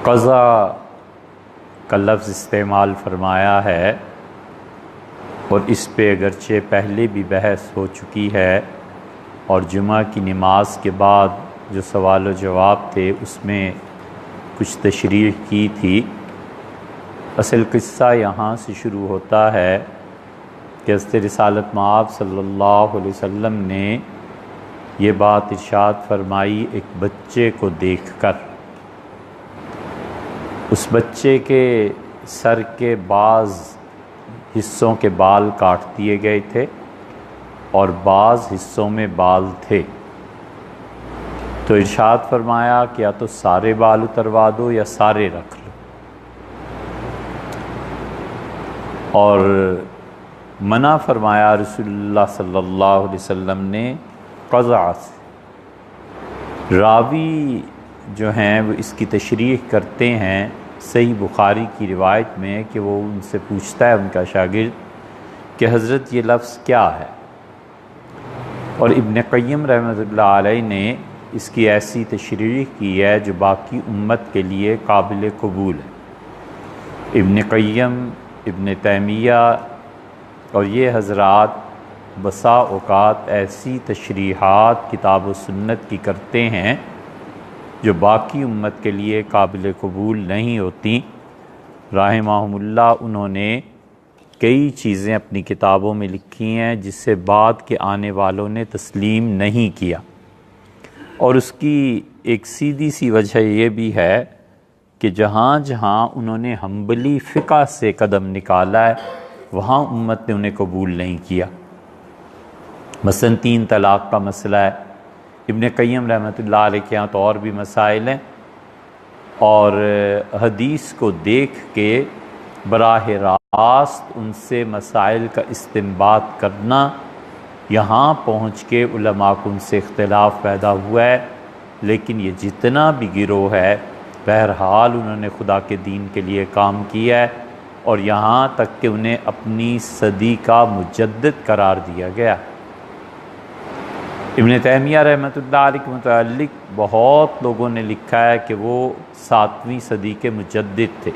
قضا کا لفظ استعمال فرمایا ہے اور اس پہ اگرچہ پہلے بھی بحث ہو چکی ہے اور جمعہ کی نماز کے بعد جو سوال و جواب تھے اس میں کچھ تشریح کی تھی۔ اصل قصہ یہاں سے شروع ہوتا ہے کہ حضرت رسالت مآب صلی اللہ علیہ وسلم نے یہ بات ارشاد فرمائی ایک بچے کو دیکھ کر۔ اس بچے کے سر کے بعض حصوں کے بال کاٹ دیے گئے تھے اور بعض حصوں میں بال تھے، تو ارشاد فرمایا کہ یا تو سارے بال اتروا دو یا سارے رکھ لو، اور منع فرمایا رسول اللہ صلی اللہ علیہ وسلم نے قضا سے۔ راوی جو ہیں وہ اس کی تشریح کرتے ہیں صحیح بخاری کی روایت میں کہ وہ ان سے پوچھتا ہے ان کا شاگرد کہ حضرت یہ لفظ کیا ہے، اور ابن قیم رحمۃ اللہ علیہ نے اس کی ایسی تشریح کی ہے جو باقی امت کے لیے قابل قبول ہے۔ ابن قیم، ابن تیمیہ اور یہ حضرات بسا اوقات ایسی تشریحات کتاب و سنت کی کرتے ہیں جو باقی امت کے لیے قابل قبول نہیں ہوتی۔ رحمہم اللہ انہوں نے کئی چیزیں اپنی کتابوں میں لکھی ہیں جس سے بعد کے آنے والوں نے تسلیم نہیں کیا، اور اس کی ایک سیدھی سی وجہ یہ بھی ہے کہ جہاں جہاں انہوں نے حنبلی فقہ سے قدم نکالا ہے وہاں امت نے انہیں قبول نہیں کیا۔ مثلا 3 طلاق کا مسئلہ ہے، ابن قیم رحمۃ اللہ علیہ کے یہاں تو اور بھی مسائل ہیں، اور حدیث کو دیکھ کے براہ راست ان سے مسائل کا استنباط کرنا، یہاں پہنچ کے علماء کو ان سے اختلاف پیدا ہوا ہے، لیکن یہ جتنا بھی گروہ ہے بہرحال انہوں نے خدا کے دین کے لیے کام کیا ہے، اور یہاں تک کہ انہیں اپنی صدی کا مجدد قرار دیا گیا۔ ابن تیمیہ رحمۃ اللہ علیہ کے متعلق بہت لوگوں نے لکھا ہے کہ وہ 7ویں صدی کے مجدد تھے۔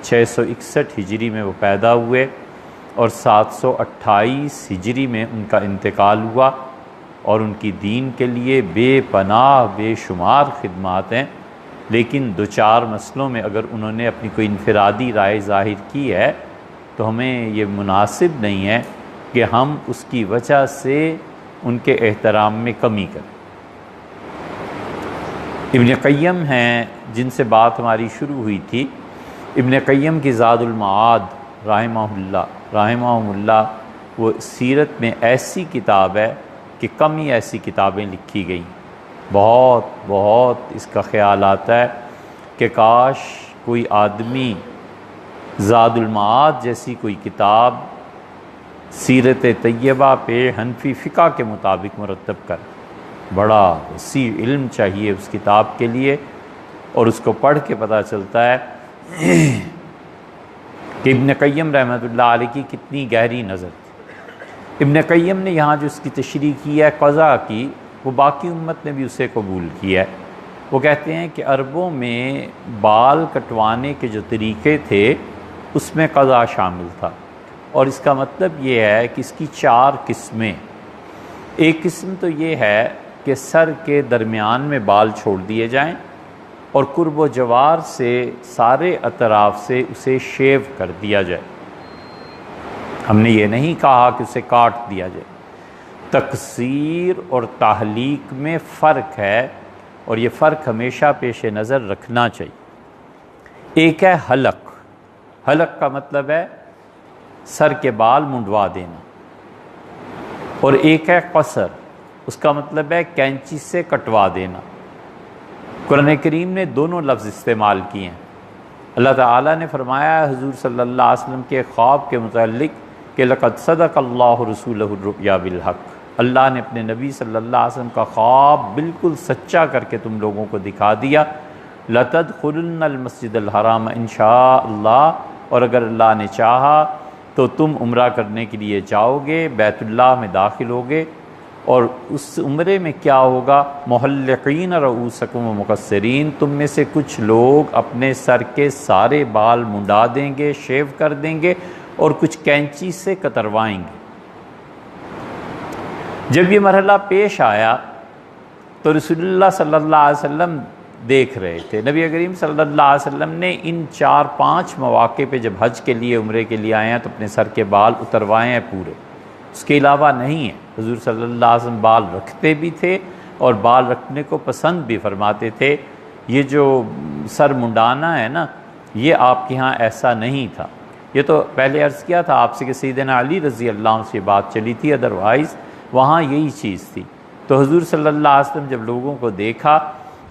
661 ہجری میں وہ پیدا ہوئے اور 728 ہجری میں ان کا انتقال ہوا، اور ان کی دین کے لیے بے پناہ بے شمار خدمات ہیں، لیکن 2-4 مسئلوں میں اگر انہوں نے اپنی کوئی انفرادی رائے ظاہر کی ہے تو ہمیں یہ مناسب نہیں ہے کہ ہم اس کی وجہ سے ان کے احترام میں کمی کریں۔ ابن قیم ہیں جن سے بات ہماری شروع ہوئی تھی۔ ابن قیم کی زاد المعاد رحمہم اللہ وہ سیرت میں ایسی کتاب ہے کہ کم ہی ایسی کتابیں لکھی گئیں۔ بہت اس کا خیال آتا ہے کہ کاش کوئی آدمی زاد المعاد جیسی کوئی کتاب سیرت طیبہ پہ حنفی فقہ کے مطابق مرتب کر۔ بڑا وسیع علم چاہیے اس کتاب کے لیے، اور اس کو پڑھ کے پتہ چلتا ہے کہ ابن قیم رحمۃ اللہ علیہ کی کتنی گہری نظر تھی۔ ابن قیم نے یہاں جو اس کی تشریح کی ہے قضا کی، وہ باقی امت نے بھی اسے قبول کیا ہے۔ وہ کہتے ہیں کہ عربوں میں بال کٹوانے کے جو طریقے تھے اس میں قضا شامل تھا، اور اس کا مطلب یہ ہے کہ اس کی 4 قسمیں۔ ایک قسم تو یہ ہے کہ سر کے درمیان میں بال چھوڑ دیے جائیں اور قرب و جوار سے سارے اطراف سے اسے شیو کر دیا جائے۔ ہم نے یہ نہیں کہا کہ اسے کاٹ دیا جائے۔ تقصیر اور تحلیق میں فرق ہے، اور یہ فرق ہمیشہ پیش نظر رکھنا چاہیے۔ ایک ہے حلق کا مطلب ہے سر کے بال منڈوا دینا، اور ایک ہے قصر، اس کا مطلب ہے کینچی سے کٹوا دینا۔ قرآن کریم نے دونوں لفظ استعمال کیے ہیں۔ اللہ تعالیٰ نے فرمایا ہے حضور صلی اللہ علیہ وسلم کے خواب کے متعلق کہ لقد صدق اللہ رسولہ الرؤیا بالحق، اللہ نے اپنے نبی صلی اللہ علیہ وسلم کا خواب بالکل سچا کر کے تم لوگوں کو دکھا دیا۔ لَتَدْخُلُنَّ الْمَسْجِدَ الْحَرَامَ انشاء اللہ، اور اگر اللہ نے چاہا تو تم عمرہ کرنے کے لیے جاؤ گے، بیت اللہ میں داخل ہوگے، اور اس عمرے میں کیا ہوگا؟ محلقین رؤوسکم و مقصرین، تم میں سے کچھ لوگ اپنے سر کے سارے بال منڈا دیں گے، شیو کر دیں گے، اور کچھ کینچی سے کتروائیں گے۔ جب یہ مرحلہ پیش آیا تو رسول اللہ صلی اللہ علیہ وسلم دیکھ رہے تھے۔ نبی کریم صلی اللہ علیہ وسلم نے ان 4-5 مواقع پہ جب حج کے لیے عمرے کے لیے آئے ہیں تو اپنے سر کے بال اتروائے ہیں پورے، اس کے علاوہ نہیں ہے۔ حضور صلی اللہ علیہ وسلم بال رکھتے بھی تھے اور بال رکھنے کو پسند بھی فرماتے تھے۔ یہ جو سر منڈانا ہے نا، یہ آپ کے ہاں ایسا نہیں تھا۔ یہ تو پہلے عرض کیا تھا آپ سے کہ سیدنا علی رضی اللہ عنہ سے بات چلی تھی، ادروائز وہاں یہی چیز تھی۔ تو حضور صلی اللہ علیہ وسلم جب لوگوں کو دیکھا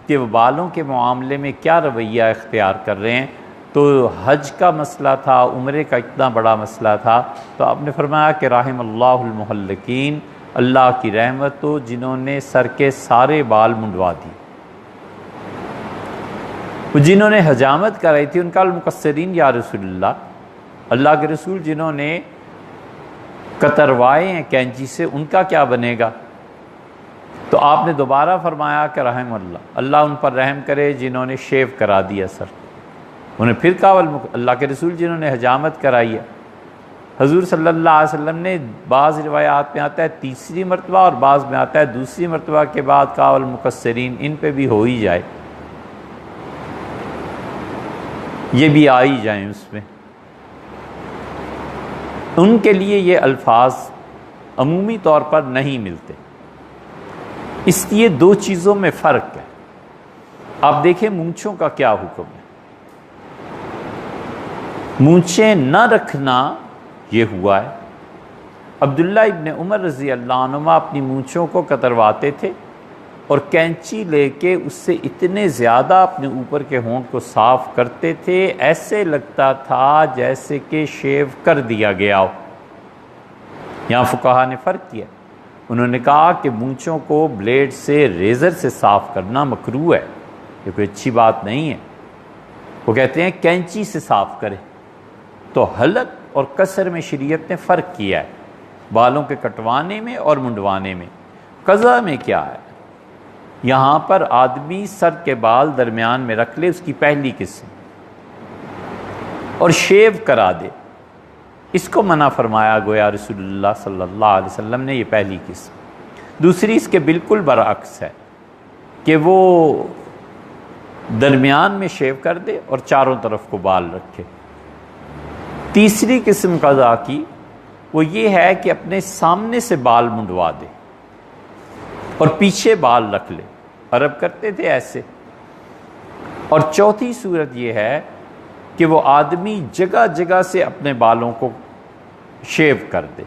کہ وہ بالوں کے معاملے میں کیا رویہ اختیار کر رہے ہیں، تو حج کا مسئلہ تھا، عمرے کا اتنا بڑا مسئلہ تھا، تو آپ نے فرمایا کہ رحم اللہ المحلقین، اللہ کی رحمت ہو جنہوں نے سر کے سارے بال منڈوا دی۔ جنہوں نے حجامت کرائی تھی ان کا المقصرین یا رسول اللہ کے رسول جنہوں نے کتروائے ہیں کینچی سے، ان کا کیا بنے گا؟ تو آپ نے دوبارہ فرمایا کہ رحم اللہ ان پر رحم کرے جنہوں نے شیو کرا دیا سر۔ انہیں پھر کہا اللہ کے رسول جنہوں نے حجامت کرائی ہے۔ حضور صلی اللہ علیہ وسلم نے بعض روایات میں آتا ہے تیسری مرتبہ اور بعض میں آتا ہے دوسری مرتبہ کے بعد کہا المقصرین، ان پہ بھی ہو ہی جائے، یہ بھی آ ہی جائیں اس میں۔ ان کے لیے یہ الفاظ عمومی طور پر نہیں ملتے، اس لیے دو چیزوں میں فرق ہے۔ آپ دیکھیں مونچھوں کا کیا حکم ہے۔ مونچھیں نہ رکھنا یہ ہوا ہے۔ عبداللہ ابن عمر رضی اللہ عنہما اپنی مونچھوں کو کترواتے تھے اور کینچی لے کے اس سے اتنے زیادہ اپنے اوپر کے ہونٹ کو صاف کرتے تھے، ایسے لگتا تھا جیسے کہ شیو کر دیا گیا ہو۔ یہاں فقہا نے فرق کیا، انہوں نے کہا کہ مونچھوں کو بلیڈ سے، ریزر سے صاف کرنا مکروہ ہے، یہ کوئی اچھی بات نہیں ہے۔ وہ کہتے ہیں کینچی سے صاف کرے۔ تو حلق اور قصر میں شریعت نے فرق کیا ہے، بالوں کے کٹوانے میں اور منڈوانے میں۔ قضا میں کیا ہے؟ یہاں پر آدمی سر کے بال درمیان میں رکھ لے، اس کی پہلی قسم، اور شیو کرا دے، اس کو منع فرمایا گویا رسول اللہ صلی اللہ علیہ وسلم نے، یہ پہلی قسم۔ دوسری اس کے بالکل برعکس ہے کہ وہ درمیان میں شیو کر دے اور چاروں طرف کو بال رکھے۔ تیسری قسم قضا کی وہ یہ ہے کہ اپنے سامنے سے بال منڈوا دے اور پیچھے بال رکھ لے، عرب کرتے تھے ایسے۔ اور چوتھی صورت یہ ہے کہ وہ آدمی جگہ جگہ سے اپنے بالوں کو شیو کر دے،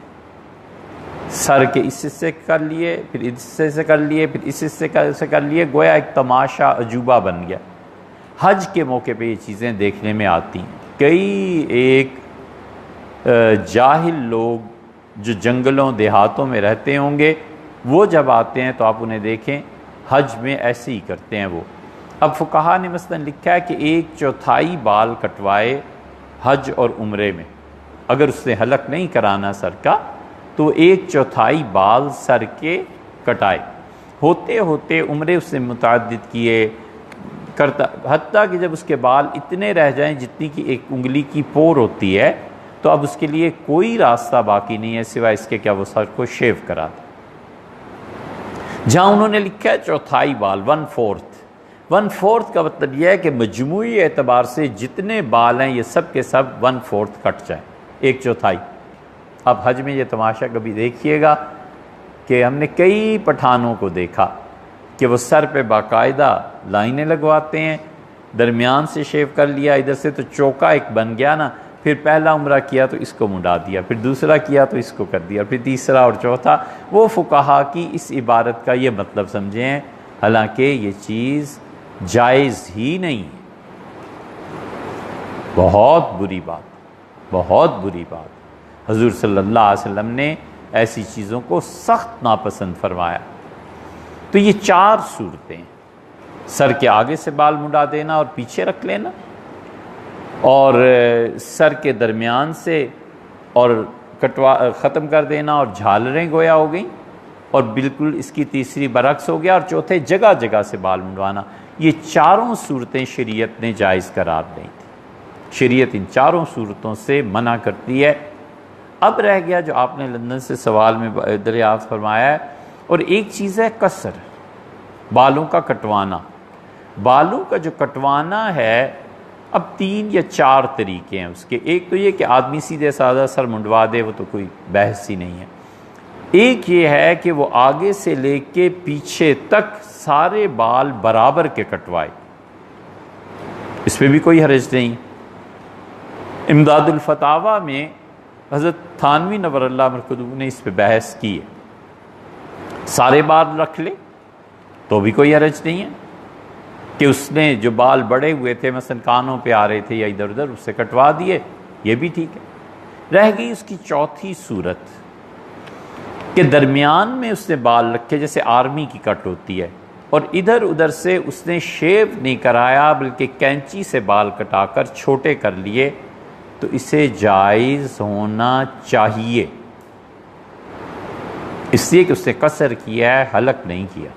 سر کے اس حصے کر لیے، پھر اس حصے سے کر لیے، پھر اس حصے سے کر لیے، گویا ایک تماشا عجوبہ بن گیا۔ حج کے موقع پہ یہ چیزیں دیکھنے میں آتی ہیں۔ کئی ایک جاہل لوگ جو جنگلوں دیہاتوں میں رہتے ہوں گے، وہ جب آتے ہیں تو آپ انہیں دیکھیں حج میں ایسے ہی کرتے ہیں وہ۔ اب فقہا نے مثلا لکھا ہے کہ 1/4 بال کٹوائے حج اور عمرے میں، اگر اس نے حلق نہیں کرانا سر کا تو 1/4 بال سر کے کٹائے۔ ہوتے ہوتے عمرے اس نے متعدد کیے کرتا، حتیٰ کہ جب اس کے بال اتنے رہ جائیں جتنی کی ایک انگلی کی پور ہوتی ہے، تو اب اس کے لیے کوئی راستہ باقی نہیں ہے سوائے اس کے کیا وہ سر کو شیو کرا دے۔ جہاں انہوں نے لکھا ہے 1/4 بال، 1/4 کا مطلب یہ ہے کہ مجموعی اعتبار سے جتنے بال ہیں یہ سب کے سب 1/4 کٹ جائیں، 1/4۔ اب حج میں یہ تماشا کبھی دیکھیے گا کہ ہم نے کئی پٹھانوں کو دیکھا کہ وہ سر پہ باقاعدہ لائنیں لگواتے ہیں، درمیان سے شیو کر لیا، ادھر سے تو چوکا ایک بن گیا نا، پھر پہلا عمرہ کیا تو اس کو منڈا دیا، پھر دوسرا کیا تو اس کو کر دیا، پھر تیسرا اور چوتھا۔ وہ فقہا کی اس عبارت کا یہ مطلب سمجھیں ہیں، حالانکہ یہ چیز جائز ہی نہیں ہے۔ بہت بری بات، حضور صلی اللہ علیہ وسلم نے ایسی چیزوں کو سخت ناپسند فرمایا۔ تو یہ 4 صورتیں، سر کے آگے سے بال منڈا دینا اور پیچھے رکھ لینا، اور سر کے درمیان سے اور ختم کر دینا، اور جھالریں گویا ہو گئیں، اور بالکل اس کی تیسری برعکس ہو گیا، اور چوتھے جگہ جگہ سے بال منڈوانا۔ یہ چاروں صورتیں شریعت نے جائز قرار دی تھی، شریعت ان چاروں صورتوں سے منع کرتی ہے۔ اب رہ گیا جو آپ نے لندن سے سوال میں دریافت فرمایا ہے، اور ایک چیز ہے قصر، بالوں کا کٹوانا۔ بالوں کا جو کٹوانا ہے، اب 3 یا 4 طریقے ہیں اس کے۔ ایک تو یہ کہ آدمی سیدھے سادہ سر منڈوا دے، وہ تو کوئی بحث ہی نہیں ہے۔ ایک یہ ہے کہ وہ آگے سے لے کے پیچھے تک سارے بال برابر کے کٹوائے، اس پہ بھی کوئی حرج نہیں۔ امداد الفتاویٰ میں حضرت تھانوی نور اللہ مرکزہ نے اس پہ بحث کی ہے، سارے بال رکھ لے تو بھی کوئی حرج نہیں ہے، کہ اس نے جو بال بڑے ہوئے تھے مثلا کانوں پہ آ رہے تھے یا ادھر ادھر، اسے کٹوا دیے، یہ بھی ٹھیک ہے۔ رہ گئی اس کی چوتھی صورت کہ درمیان میں اس نے بال رکھے، جیسے آرمی کی کٹ ہوتی ہے، اور ادھر ادھر سے اس نے شیو نہیں کرایا بلکہ کینچی سے بال کٹا کر چھوٹے کر لیے، تو اسے جائز ہونا چاہیے، اس لیے کہ اس نے قصر کیا ہے، حلق نہیں کیا۔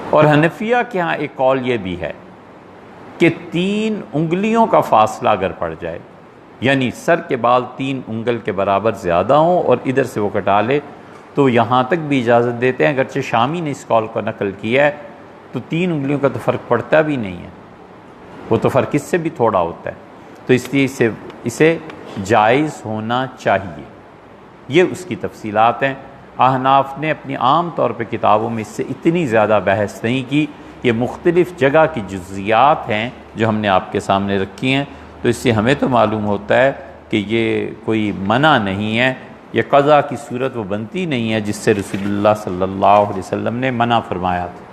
اور حنفیہ کے ہاں ایک قول یہ بھی ہے کہ 3 انگلیوں کا فاصلہ اگر پڑ جائے، یعنی سر کے بال 3 انگل کے برابر زیادہ ہوں اور ادھر سے وہ کٹا لے، تو یہاں تک بھی اجازت دیتے ہیں۔ اگرچہ شامی نے اس قول کو نقل کیا ہے، تو 3 انگلیوں کا تو فرق پڑتا بھی نہیں ہے، وہ تو فرق اس سے بھی تھوڑا ہوتا ہے، تو اس لیے اسے جائز ہونا چاہیے۔ یہ اس کی تفصیلات ہیں۔ احناف نے اپنی عام طور پہ کتابوں میں اس سے اتنی زیادہ بحث نہیں کی، یہ مختلف جگہ کی جزیات ہیں جو ہم نے آپ کے سامنے رکھی ہیں، تو اس سے ہمیں تو معلوم ہوتا ہے کہ یہ کوئی منع نہیں ہے، یہ قضا کی صورت وہ بنتی نہیں ہے جس سے رسول اللہ صلی اللہ علیہ وسلم نے منع فرمایا تھا۔